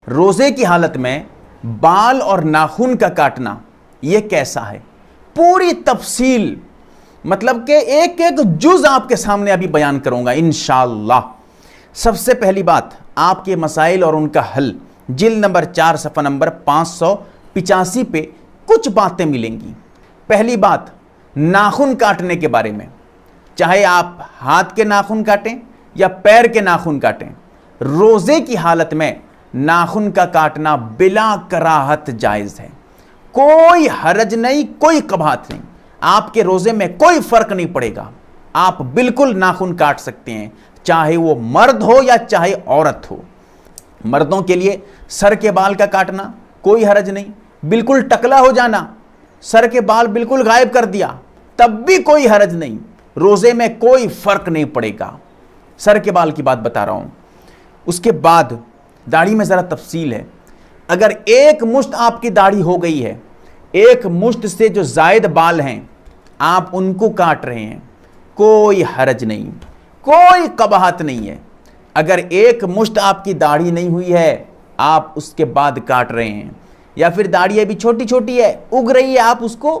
روزے کی حالت میں بال اور ناخن کا کاٹنا یہ کیسا ہے؟ پوری تفصیل، مطلب کہ ایک ایک جز آپ کے سامنے ابھی بیان کروں گا انشاءاللہ۔ سب سے پہلی بات، آپ کے مسائل اور ان کا حل جلد نمبر 4 صفحہ نمبر 585 پہ کچھ باتیں ملیں گی۔ پہلی بات، ناخن کاٹنے کے بارے میں، چاہے آپ ہاتھ کے ناخن کاٹیں یا پیر کے ناخن کاٹیں، روزے کی حالت میں ناخن کا کاٹنا بلا کراہت جائز ہے۔ کوئی حرج نہیں، کوئی قباحت نہیں، آپ کے روزے میں کوئی فرق نہیں پڑے گا، آپ بالکل ناخن کاٹ سکتے ہیں، چاہے وہ مرد ہو یا چاہے عورت ہو۔ مردوں کے لیے سر کے بال کا کاٹنا کوئی حرج نہیں، بالکل ٹکلا ہو جانا، سر کے بال بالکل غائب کر دیا تب بھی کوئی حرج نہیں، روزے میں کوئی فرق نہیں پڑے گا۔ سر کے بال کی بات بتا رہا ہوں۔ اس کے بعد داڑھی میں ذرا تفصیل ہے۔ اگر ایک مشت آپ کی داڑھی ہو گئی ہے، ایک مشت سے جو زائد بال ہیں آپ ان کو کاٹ رہے ہیں، کوئی حرج نہیں، کوئی قباحت نہیں ہے۔ اگر ایک مشت آپ کی داڑھی نہیں ہوئی ہے، آپ اس کے بعد کاٹ رہے ہیں، یا پھر داڑھی ابھی چھوٹی چھوٹی ہے، اگ رہی ہے، آپ اس کو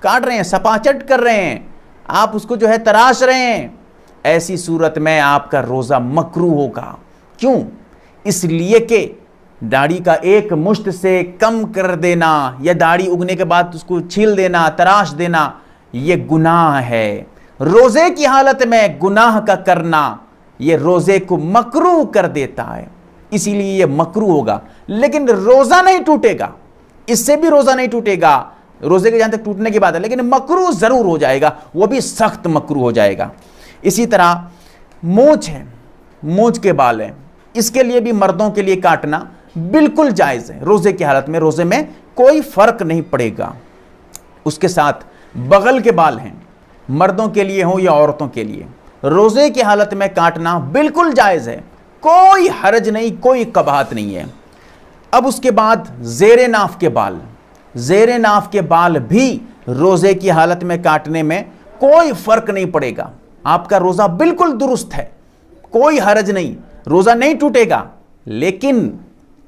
کاٹ رہے ہیں، سپاچٹ کر رہے ہیں، آپ اس کو جو ہے تراش رہے ہیں، ایسی صورت میں آپ کا روزہ مکروہ ہوگا۔ کیوں؟ اس لیے کہ داڑھی کا ایک مشت سے کم کر دینا یا داڑھی اگنے کے بعد اس کو چھیل دینا، تراش دینا، یہ گناہ ہے۔ روزے کی حالت میں گناہ کا کرنا یہ روزے کو مکروہ کر دیتا ہے، اسی لیے یہ مکروہ ہوگا، لیکن روزہ نہیں ٹوٹے گا، اس سے بھی روزہ نہیں ٹوٹے گا، روزے کے جہاں تک ٹوٹنے کی بات ہے، لیکن مکروہ ضرور ہو جائے گا، وہ بھی سخت مکروہ ہو جائے گا۔ اسی طرح مونچھ ہے، مونچھ کے بال ہیں، اس کے لیے بھی مردوں کے لیے کاٹنا بالکل جائز ہے، روزے کی حالت میں روزے میں کوئی فرق نہیں پڑے گا۔ اس کے ساتھ بغل کے بال ہیں، مردوں کے لیے ہوں یا عورتوں کے لیے، روزے کی حالت میں کاٹنا بالکل جائز ہے، کوئی حرج نہیں، کوئی قباحت نہیں ہے۔ اب اس کے بعد زیر ناف کے بال، زیر ناف کے بال بھی روزے کی حالت میں کاٹنے میں کوئی فرق نہیں پڑے گا، آپ کا روزہ بالکل درست ہے، کوئی حرج نہیں، روزہ نہیں ٹوٹے گا۔ لیکن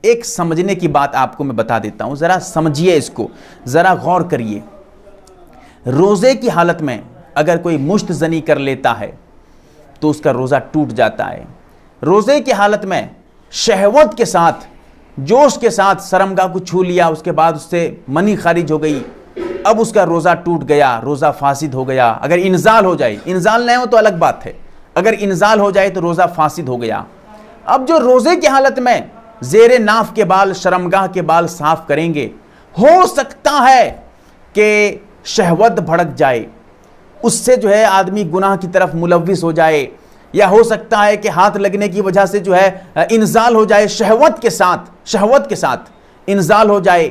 ایک سمجھنے کی بات آپ کو میں بتا دیتا ہوں، ذرا سمجھیے، اس کو ذرا غور کریے۔ روزے کی حالت میں اگر کوئی مشت زنی کر لیتا ہے تو اس کا روزہ ٹوٹ جاتا ہے۔ روزے کی حالت میں شہوت کے ساتھ، جوش کے ساتھ شرمگاہ کو چھو لیا، اس کے بعد اس سے منی خارج ہو گئی، اب اس کا روزہ ٹوٹ گیا، روزہ فاسد ہو گیا۔ اگر انزال ہو جائے، انزال نہ ہو تو الگ بات ہے، اگر انزال ہو جائے تو روزہ فاسد ہو گیا۔ اب جو روزے کی حالت میں زیر ناف کے بال، شرمگاہ کے بال صاف کریں گے، ہو سکتا ہے کہ شہوت بھڑک جائے، اس سے جو ہے آدمی گناہ کی طرف ملوث ہو جائے، یا ہو سکتا ہے کہ ہاتھ لگنے کی وجہ سے جو ہے انزال ہو جائے، شہوت کے ساتھ انزال ہو جائے،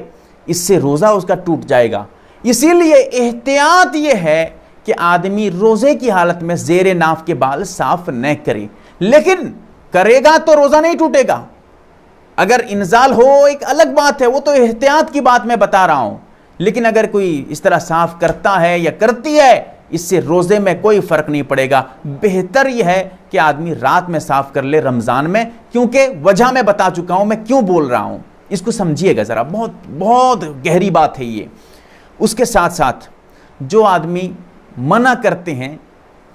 اس سے روزہ اس کا ٹوٹ جائے گا۔ اسی لیے احتیاط یہ ہے کہ آدمی روزے کی حالت میں زیر ناف کے بال صاف نہ کرے، لیکن کرے گا تو روزہ نہیں ٹوٹے گا۔ اگر انزال ہو ایک الگ بات ہے، وہ تو احتیاط کی بات میں بتا رہا ہوں، لیکن اگر کوئی اس طرح صاف کرتا ہے یا کرتی ہے، اس سے روزے میں کوئی فرق نہیں پڑے گا۔ بہتر یہ ہے کہ آدمی رات میں صاف کر لے رمضان میں، کیونکہ وجہ میں بتا چکا ہوں میں کیوں بول رہا ہوں، اس کو سمجھیے گا ذرا، بہت بہت گہری بات ہے یہ۔ اس کے ساتھ ساتھ جو آدمی منع کرتے ہیں،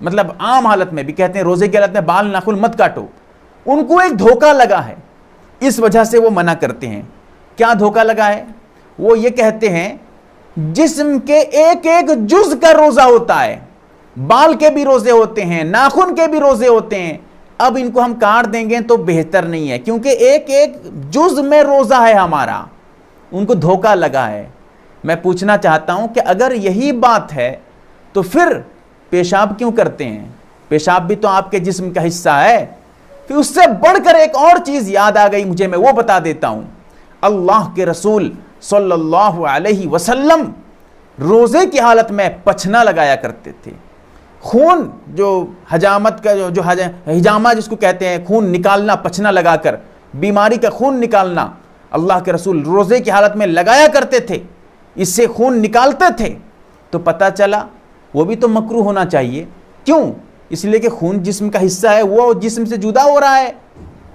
مطلب عام حالت میں بھی کہتے ہیں روزے کی حالت میں بال ناخن مت کاٹو، ان کو ایک دھوکہ لگا ہے، اس وجہ سے وہ منع کرتے ہیں۔ کیا دھوکہ لگا ہے؟ وہ یہ کہتے ہیں جسم کے ایک ایک جز کا روزہ ہوتا ہے، بال کے بھی روزے ہوتے ہیں، ناخن کے بھی روزے ہوتے ہیں، اب ان کو ہم کاٹ دیں گے تو بہتر نہیں ہے، کیونکہ ایک ایک جز میں روزہ ہے ہمارا۔ ان کو دھوکہ لگا ہے۔ میں پوچھنا چاہتا ہوں کہ اگر یہی بات ہے تو پھر پیشاب کیوں کرتے ہیں؟ پیشاب بھی تو آپ کے جسم کا حصہ ہے۔ پھر اس سے بڑھ کر ایک اور چیز یاد آ گئی مجھے، میں وہ بتا دیتا ہوں۔ اللہ کے رسول صلی اللہ علیہ وسلم روزے کی حالت میں پچھنا لگایا کرتے تھے، خون جو حجامت کا جو حجامہ جس کو کہتے ہیں، خون نکالنا، پچھنا لگا کر بیماری کا خون نکالنا، اللہ کے رسول روزے کی حالت میں لگایا کرتے تھے، اس سے خون نکالتے تھے۔ تو پتہ چلا وہ بھی تو مکروہ ہونا چاہیے۔ کیوں؟ اس لیے کہ خون جسم کا حصہ ہے، وہ جسم سے جدا ہو رہا ہے۔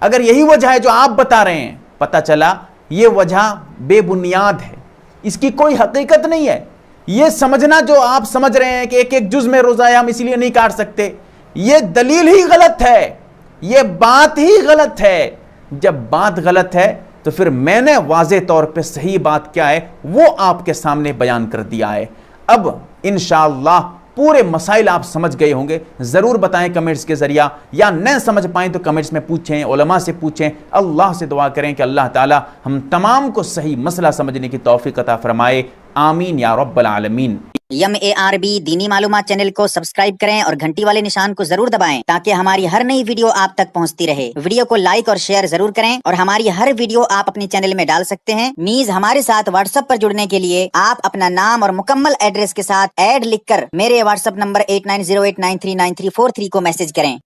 اگر یہی وجہ ہے جو آپ بتا رہے ہیں پتہ چلا یہ وجہ بے بنیاد ہے، اس کی کوئی حقیقت نہیں ہے۔ یہ سمجھنا جو آپ سمجھ رہے ہیں کہ ایک ایک جز میں روزہ ہے ہم اس لیے نہیں کاٹ سکتے، یہ دلیل ہی غلط ہے، یہ بات ہی غلط ہے۔ جب بات غلط ہے تو پھر میں نے واضح طور پہ صحیح بات کیا ہے وہ آپ کے سامنے بیان کر دیا ہے۔ اب انشاءاللہ پورے مسائل آپ سمجھ گئے ہوں گے، ضرور بتائیں کمنٹس کے ذریعہ، یا نہ سمجھ پائیں تو کمنٹس میں پوچھیں، علماء سے پوچھیں، اللہ سے دعا کریں کہ اللہ تعالی ہم تمام کو صحیح مسئلہ سمجھنے کی توفیق عطا فرمائے، آمین یا رب العالمین۔ MARB دینی معلومات چینل کو سبسکرائب کریں اور گھنٹی والے نشان کو ضرور دبائیں تاکہ ہماری ہر نئی ویڈیو آپ تک پہنچتی رہے۔ ویڈیو کو لائک اور شیئر ضرور کریں، اور ہماری ہر ویڈیو آپ اپنی چینل میں ڈال سکتے ہیں۔ نیز ہمارے ساتھ واٹس ایپ پر جڑنے کے لیے آپ اپنا نام اور مکمل ایڈریس کے ساتھ ایڈ لکھ کر میرے واٹس ایپ نمبر 8908939343 کو میسج کریں۔